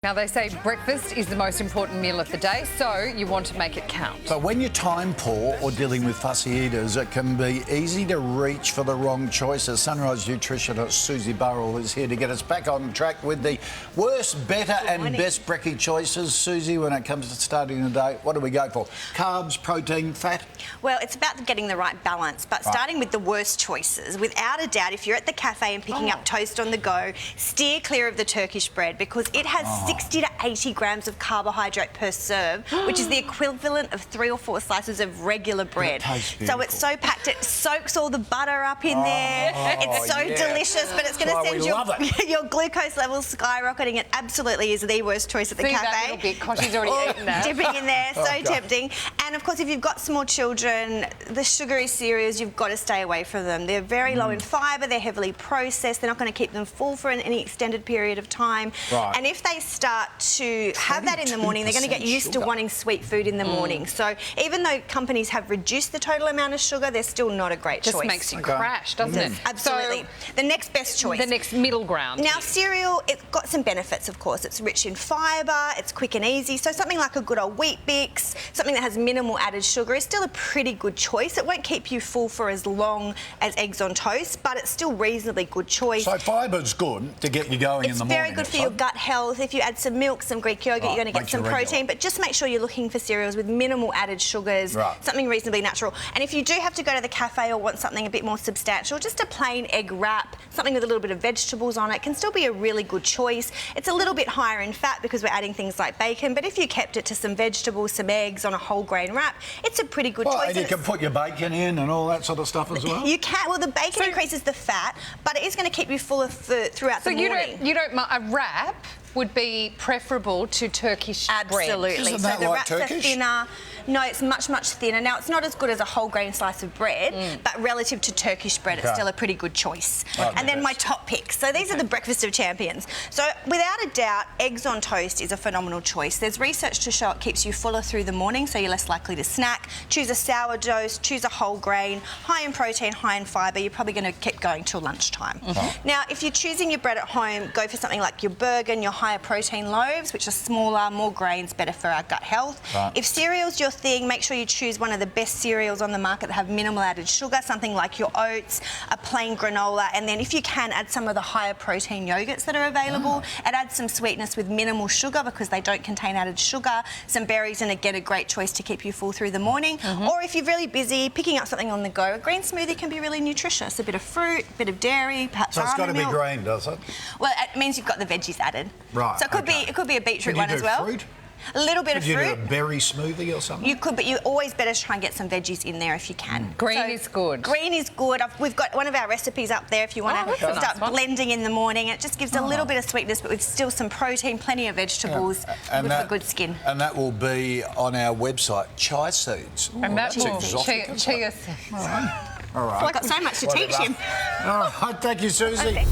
Now, they say breakfast is the most important meal of the day, so you want to make it count. But when you're time poor or dealing with fussy eaters, it can be easy to reach for the wrong choices. Sunrise nutritionist Susie Burrell is here to get us back on track with the worst, better and best brekkie choices. Susie, when it comes to starting the day, what do we go for? Carbs, protein, fat? Well, it's about getting the right balance, but starting with the worst choices. Without a doubt, if you're at the cafe and picking up toast on the go, steer clear of the Turkish bread because it has 60 to 80 grams of carbohydrate per serve, which is the equivalent of 3 or 4 slices of regular bread. So it's so packed, it soaks all the butter up in there. It's so delicious, but it's going to send your glucose levels skyrocketing. It absolutely is the worst choice at the cafe. That little bit, because she's already eaten that. Dipping in there, so tempting. And of course, if you've got small children, the sugary cereals, you've got to stay away from them. They're very low in fibre, they're heavily processed, they're not going to keep them full for any extended period of time. And if they start to have that in the morning, they're going to get used to wanting sweet food in the morning. So even though companies have reduced the total amount of sugar, they're still not a great choice. Just makes you crash, doesn't it? Absolutely. So, the next best choice. The next middle ground. Now, cereal, it's got some benefits, of course. It's rich in fibre, it's quick and easy. So something like a good old Wheat Bix, something that has minimal added sugar, is still a pretty good choice. It won't keep you full for as long as eggs on toast, but it's still reasonably good choice. So fibre's good to get you going in the morning. It's very good for your gut health. If you add some milk, some Greek yogurt, you're going to get some protein, but just make sure you're looking for cereals with minimal added sugars, something reasonably natural. And if you do have to go to the cafe or want something a bit more substantial, just a plain egg wrap, something with a little bit of vegetables on it, can still be a really good choice. It's a little bit higher in fat because we're adding things like bacon, but if you kept it to some vegetables, some eggs on a whole grain wrap, it's a pretty good choice. And you can put your bacon in and all that sort of stuff as well? You can. Well, the bacon increases the fat, but it is going to keep you fuller throughout the morning. So you don't a wrap would be preferable to Turkish bread. Absolutely. Isn't that so the like wraps Turkish? are thinner. No, it's much, much thinner. Now, it's not as good as a whole grain slice of bread, but relative to Turkish bread, it's still a pretty good choice. And then my top picks. So these are the breakfast of champions. So without a doubt, eggs on toast is a phenomenal choice. There's research to show it keeps you fuller through the morning, so you're less likely to snack. Choose a sourdough, choose a whole grain, high in protein, high in fibre. You're probably going to keep going till lunchtime. Now, if you're choosing your bread at home, go for something like your Bergen, your higher protein loaves, which are smaller, more grains, better for our gut health. If cereal's your thing, make sure you choose one of the best cereals on the market that have minimal added sugar, something like your oats, a plain granola, and then if you can, add some of the higher protein yogurts that are available. It adds some sweetness with minimal sugar because they don't contain added sugar. Some berries, and again, a great choice to keep you full through the morning. Or if you're really busy, picking up something on the go, a green smoothie can be really nutritious. A bit of fruit, a bit of dairy, perhaps So it's got to be milk. green, does it? Well, it means you've got the veggies added. Right. So it could be a beetroot one as well. Fruit? A little bit of fruit. Could you do a berry smoothie or something? You could, but you always better try and get some veggies in there if you can. Green is good. Green is good. We've got one of our recipes up there if you want to start blending in the morning. It just gives a little bit of sweetness, but with still some protein, plenty of vegetables, good for good skin. And that will be on our website, Chai Seeds. And that's exotic. chia seeds. All right. Well, I've got so much to teach him. All right. Thank you, Susie. Okay.